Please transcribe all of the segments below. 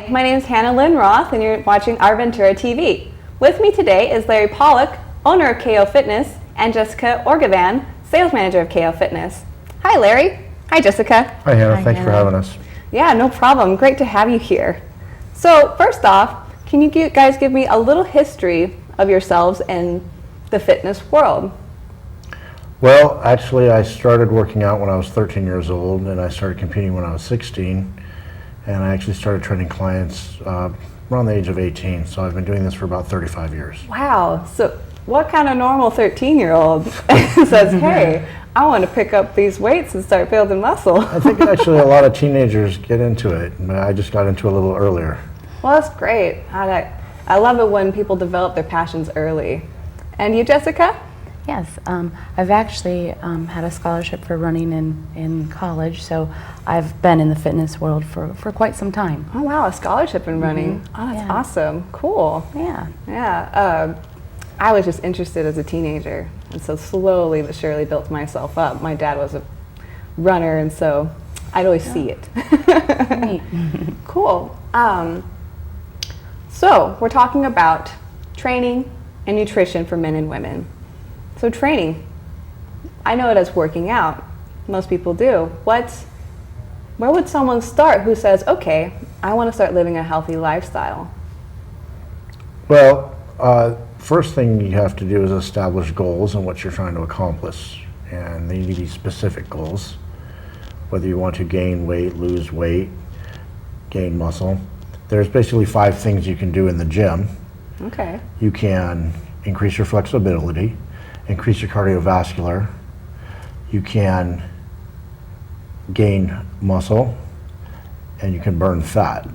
Hi, my name is Hanna Lynn Roth, and you're watching Our Ventura TV. With me today is Larry Pollock, owner of KO Fitness, and Jessica Orgovan, sales manager of KO Fitness. Hi, Larry. Hi, Jessica. Hi, Hannah. Thanks for having us. Yeah, no problem. Great to have you here. So, first off, can you guys give me a little history of yourselves and the fitness world? Well, actually, I started working out when I was 13 years old, and I started competing when I was 16. And I actually started training clients around the age of 18, so I've been doing this for about 35 years. Wow, so what kind of normal 13-year-old says, hey, I want to pick up these weights and start building muscle? I think actually a lot of teenagers get into it, but I just got into it a little earlier. Well, that's great. I love it when people develop their passions early. And you, Jessica? Yes, I've actually had a scholarship for running in college, so I've been in the fitness world for quite some time. Oh wow, a scholarship in running. Mm-hmm. Oh, that's awesome. Cool. Yeah. Yeah. I was just interested as a teenager, and so slowly but surely built myself up. My dad was a runner, and so I'd always see it. Neat. Cool. So we're talking about training and nutrition for men and women. So training, I know it as working out. Most people do. Where would someone start who says, okay, I want to start living a healthy lifestyle? Well, first thing you have to do is establish goals and what you're trying to accomplish. And they need to be specific goals, whether you want to gain weight, lose weight, gain muscle. There's basically 5 things you can do in the gym. Okay. You can increase your flexibility, increase your cardiovascular, you can gain muscle, and you can burn fat.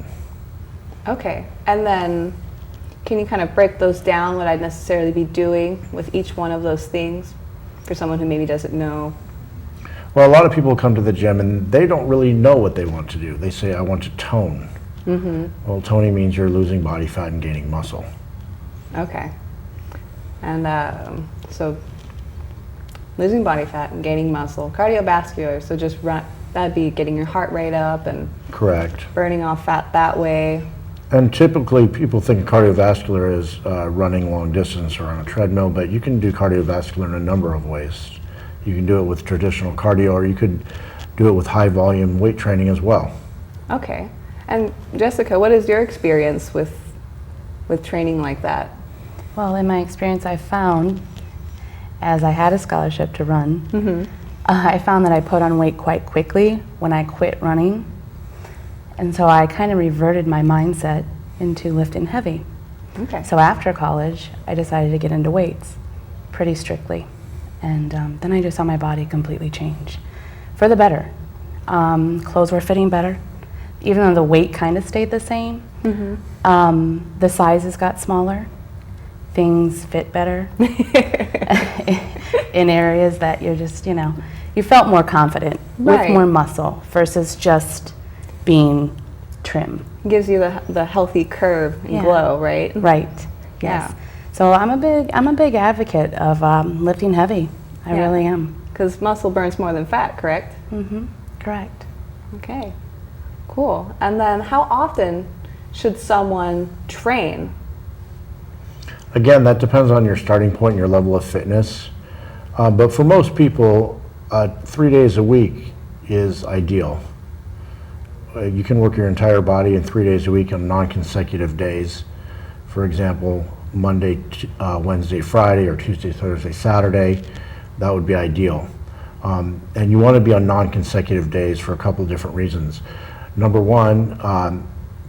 Okay, and then can you kind of break those down, what I'd necessarily be doing with each one of those things for someone who maybe doesn't know? Well, a lot of people come to the gym and they don't really know what they want to do. They say, I want to tone. Mm-hmm. Well, toning means you're losing body fat and gaining muscle. Okay. And so losing body fat and gaining muscle, cardiovascular, so just that'd be getting your heart rate up and correct, burning off fat that way. And typically people think cardiovascular is running long distance or on a treadmill, but you can do cardiovascular in a number of ways. You can do it with traditional cardio, or you could do it with high volume weight training as well. Okay. And Jessica, what is your experience with training like that? Well, in my experience, I found, as I had a scholarship to run, I found that I put on weight quite quickly when I quit running. And so I kind of reverted my mindset into lifting heavy. Okay. So after college, I decided to get into weights pretty strictly. And then I just saw my body completely change for the better. Clothes were fitting better, even though the weight kind of stayed the same. The sizes got smaller. Things fit better in areas that you're just, you felt more confident with more muscle versus just being trim. Gives you the healthy curve and glow, right? Right. Yes. Yeah. So I'm a big advocate of lifting heavy. I really am. Because muscle burns more than fat, correct? Correct. Okay. Cool. And then how often should someone train? Again, that depends on your starting point and your level of fitness. But for most people, 3 days a week is ideal. You can work your entire body in 3 days a week on non-consecutive days. For example, Monday, Wednesday, Friday, or Tuesday, Thursday, Saturday. That would be ideal. And you want to be on non-consecutive days for a couple of different reasons. Number one,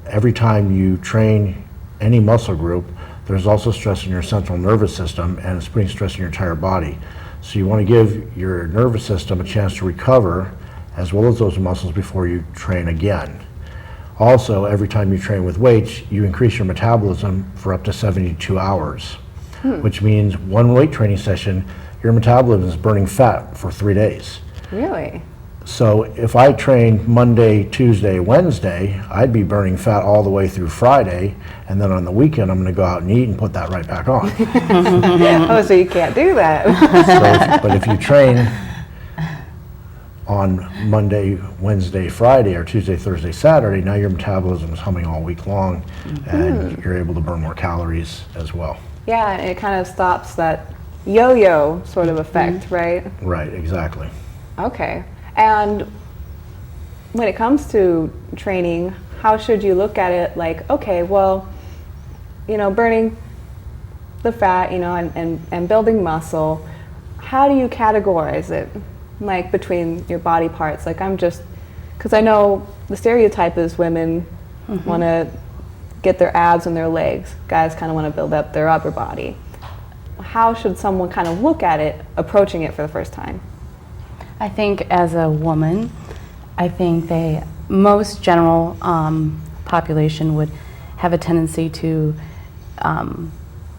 every time you train any muscle group, there's also stress in your central nervous system, and it's putting stress in your entire body. So you want to give your nervous system a chance to recover, as well as those muscles, before you train again. Also, every time you train with weights, you increase your metabolism for up to 72 hours, which means one weight training session, your metabolism is burning fat for 3 days. Really? So if I trained Monday, Tuesday, Wednesday, I'd be burning fat all the way through Friday, and then on the weekend I'm going to go out and eat and put that right back on. Oh, so you can't do that. But if you train on Monday, Wednesday, Friday, or Tuesday, Thursday, Saturday, now your metabolism is humming all week long, and you're able to burn more calories as well. Yeah, and it kind of stops that yo-yo sort of effect, right? Right, exactly. Okay. And when it comes to training, how should you look at it? Like, okay, well, you know, burning the fat, you know, and building muscle, how do you categorize it? Like between your body parts? Like because I know the stereotype is women want to get their abs and their legs. Guys kind of want to build up their upper body. How should someone kind of look at it, approaching it for the first time? I think as a woman, I think most general population would have a tendency to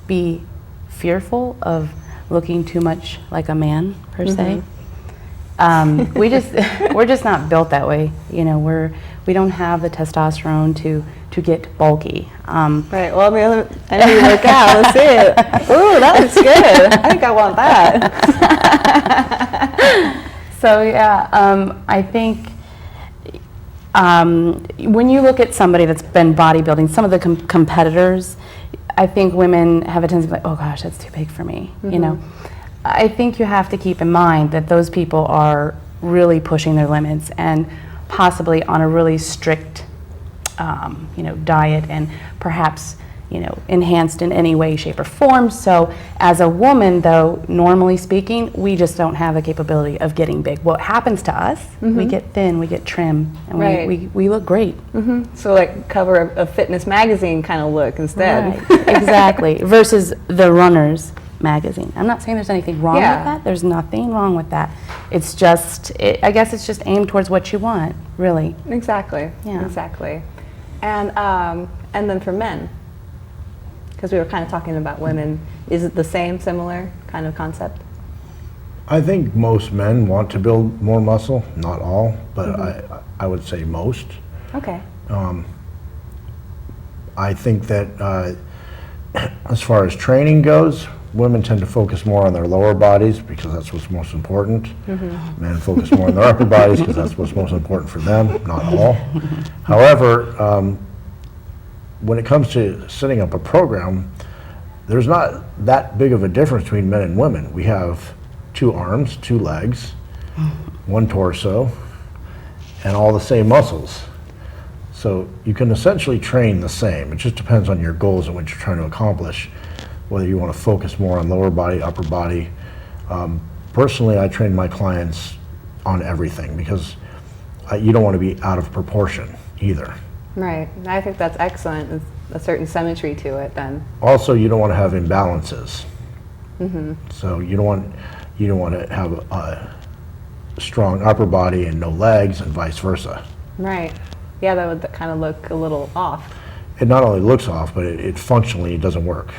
be fearful of looking too much like a man per se. We're just not built that way. You know, we don't have the testosterone to get bulky. Right. Well, I know you work out. Let's see it. Ooh, that looks good. I think I want that. So yeah, I think when you look at somebody that's been bodybuilding, some of the competitors, I think women have a tendency to be like, oh gosh, that's too big for me. You know, I think you have to keep in mind that those people are really pushing their limits and possibly on a really strict, you know, diet and perhaps, you know, enhanced in any way, shape, or form. So as a woman, though, normally speaking, we just don't have the capability of getting big. What happens to us, we get thin, we get trim, and we look great. So like cover of Fitness magazine kind of look instead. Right. Exactly. Versus the Runners magazine. I'm not saying there's anything wrong with that. There's nothing wrong with that. It's just, I guess it's just aimed towards what you want, really. Exactly. Yeah. Exactly. And then for men, because we were kind of talking about women, is it the same, similar kind of concept? I think most men want to build more muscle, not all, but I would say most. Okay. I think that as far as training goes, women tend to focus more on their lower bodies because that's what's most important. Men focus more on their upper bodies because that's what's most important for them, not all. However, when it comes to setting up a program, there's not that big of a difference between men and women. We have 2 arms, 2 legs, 1 torso, and all the same muscles. So you can essentially train the same. It just depends on your goals and what you're trying to accomplish, whether you want to focus more on lower body, upper body. Personally, I train my clients on everything because you don't want to be out of proportion either. Right. I think that's excellent. There's a certain symmetry to it then. Also, you don't want to have imbalances. So you don't want to have a strong upper body and no legs and vice versa. Right. Yeah, that would kind of look a little off. It not only looks off, but it functionally it doesn't work.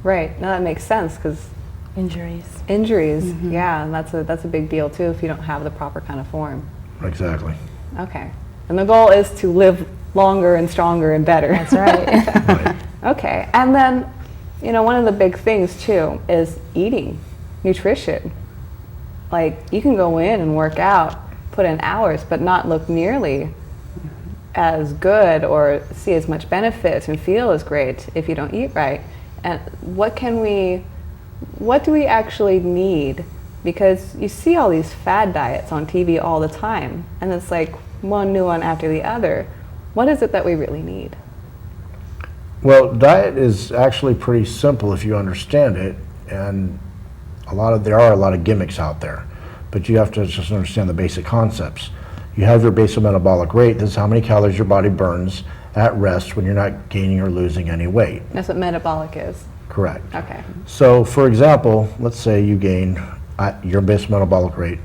Right. No, that makes sense because Injuries. Yeah, and that's a big deal too if you don't have the proper kind of form. Exactly. Okay. And the goal is to live longer and stronger and better. That's right. Right. Okay. And then, you know, one of the big things too is eating, nutrition. Like you can go in and work out, put in hours, but not look nearly as good or see as much benefit and feel as great if you don't eat right. And what do we actually need? Because you see all these fad diets on TV all the time, and it's like one new one after the other. What is it that we really need? Well, diet is actually pretty simple if you understand it, and there are a lot of gimmicks out there, but you have to just understand the basic concepts. You have your basal metabolic rate. This is how many calories your body burns at rest when you're not gaining or losing any weight. That's what metabolic is. Correct. Okay. So, for example, let's say you gain, your basal metabolic rate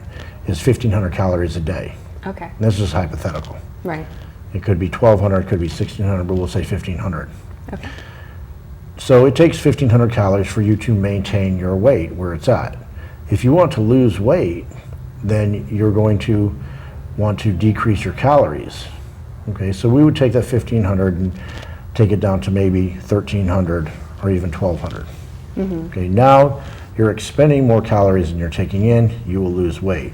is 1,500 calories a day. Okay. And this is hypothetical. Right. It could be 1,200, it could be 1,600, but we'll say 1,500. Okay. So it takes 1,500 calories for you to maintain your weight where it's at. If you want to lose weight, then you're going to want to decrease your calories. Okay, so we would take that 1,500 and take it down to maybe 1,300 or even 1,200. Okay, now you're expending more calories than you're taking in, you will lose weight.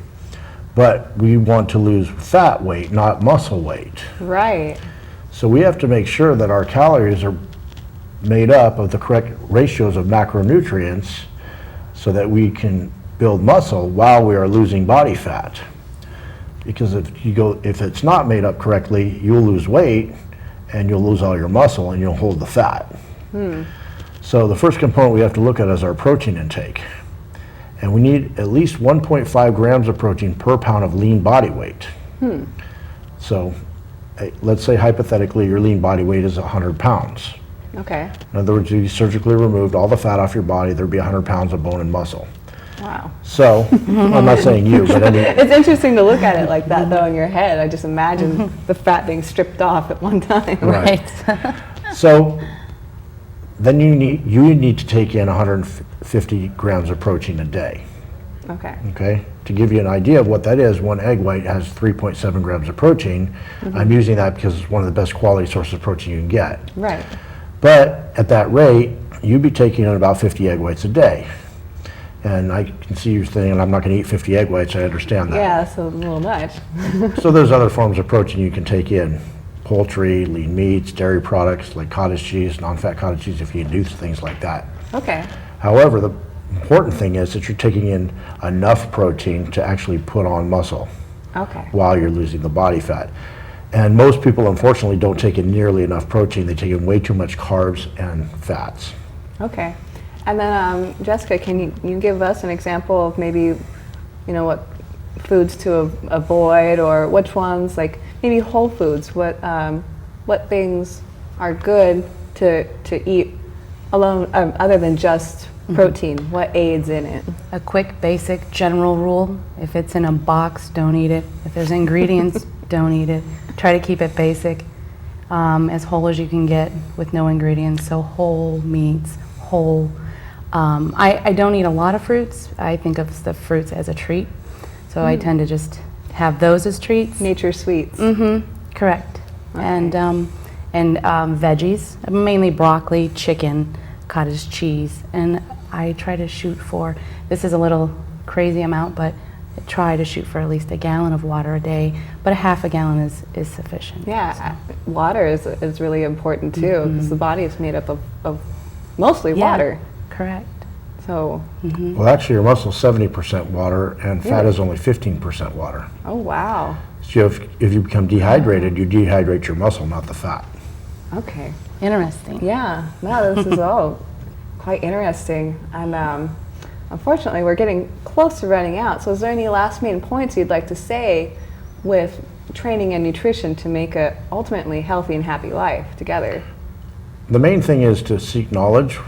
but we want to lose fat weight, not muscle weight. Right. So we have to make sure that our calories are made up of the correct ratios of macronutrients so that we can build muscle while we are losing body fat. Because if it's not made up correctly, you'll lose weight and you'll lose all your muscle and you'll hold the fat. So the first component we have to look at is our protein intake. And we need at least 1.5 grams of protein per pound of lean body weight. So let's say hypothetically your lean body weight is 100 pounds. Okay. In other words, if you surgically removed all the fat off your body, there'd be 100 pounds of bone and muscle. Wow. So, I'm not saying you, but It's interesting to look at it like that, though, in your head. I just imagine the fat being stripped off at one time. Right. So, then you need to take in 150 grams of protein a day. Okay. Okay? To give you an idea of what that is, one egg white has 3.7 grams of protein. I'm using that because it's one of the best quality sources of protein you can get. Right. But at that rate, you'd be taking in about 50 egg whites a day. And I can see you saying, I'm not going to eat 50 egg whites, I understand that. Yeah, that's a little much. So there's other forms of protein you can take in. Poultry, lean meats, dairy products like cottage cheese, non-fat cottage cheese, if you do things like that. Okay. However, the important thing is that you're taking in enough protein to actually put on muscle Okay. while you're losing the body fat. And most people, unfortunately, don't take in nearly enough protein. They take in way too much carbs and fats. Okay. And then, Jessica, can you give us an example of maybe, what foods to avoid, or which ones, like maybe whole foods, what things are good to eat alone, other than just protein? What aids in it? A quick, basic, general rule: if it's in a box, don't eat it. If there's ingredients, don't eat it. Try to keep it basic, as whole as you can get with no ingredients. So whole meats, whole. I don't eat a lot of fruits. I think of the fruits as a treat. So I tend to just have those as treats. Nature sweets. Correct. Okay. And veggies, mainly broccoli, chicken, cottage cheese. And I try to shoot for, this is a little crazy amount, but I try to shoot for at least a gallon of water a day, but a half a gallon is sufficient. Yeah, water is really important too, because the body is made up of mostly water. Correct. So, Well, actually, your muscle is 70% water, and fat Really? is only 15% water. oh wow. So if you become dehydrated, you dehydrate your muscle, not the fat. Okay. Interesting. Yeah. No, this is all quite interesting. And unfortunately, we're getting close to running out. So is there any last main points you'd like to say with training and nutrition to make a ultimately healthy and happy life together? The main thing is to seek knowledge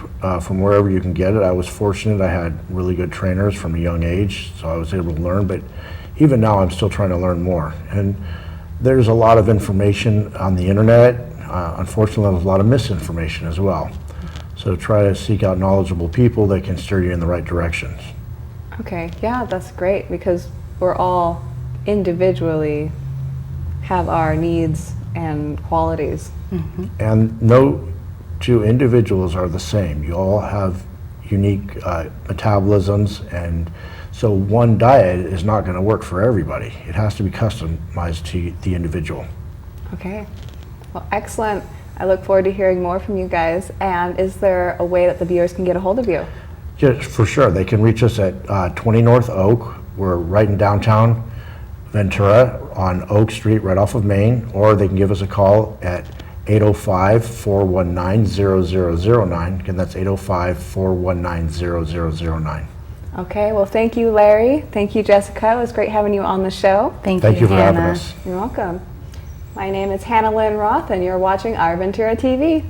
from wherever you can get it. I was fortunate, I had really good trainers from a young age, so I was able to learn, but even now I'm still trying to learn more. And there's a lot of information on the internet. Unfortunately, there's a lot of misinformation as well. So try to seek out knowledgeable people that can steer you in the right directions. Okay, yeah, that's great, because we're all individually have our needs and qualities. And no two individuals are the same. You all have unique metabolisms, and so one diet is not going to work for everybody. It has to be customized to the individual. Okay. Well, excellent. I look forward to hearing more from you guys. And is there a way that the viewers can get a hold of you? Yes, for sure. They can reach us at 20 North Oak. We're right in downtown Ventura on Oak Street, right off of Main, or they can give us a call at 805-419-0009. Again, that's 805-419-0009. Okay, well, thank you, Larry. Thank you, Jessica. It was great having you on the show. Thank Thank you for having Hannah. us. You're welcome. My name is Hanna Lynn Roth, and you're watching Our Ventura TV.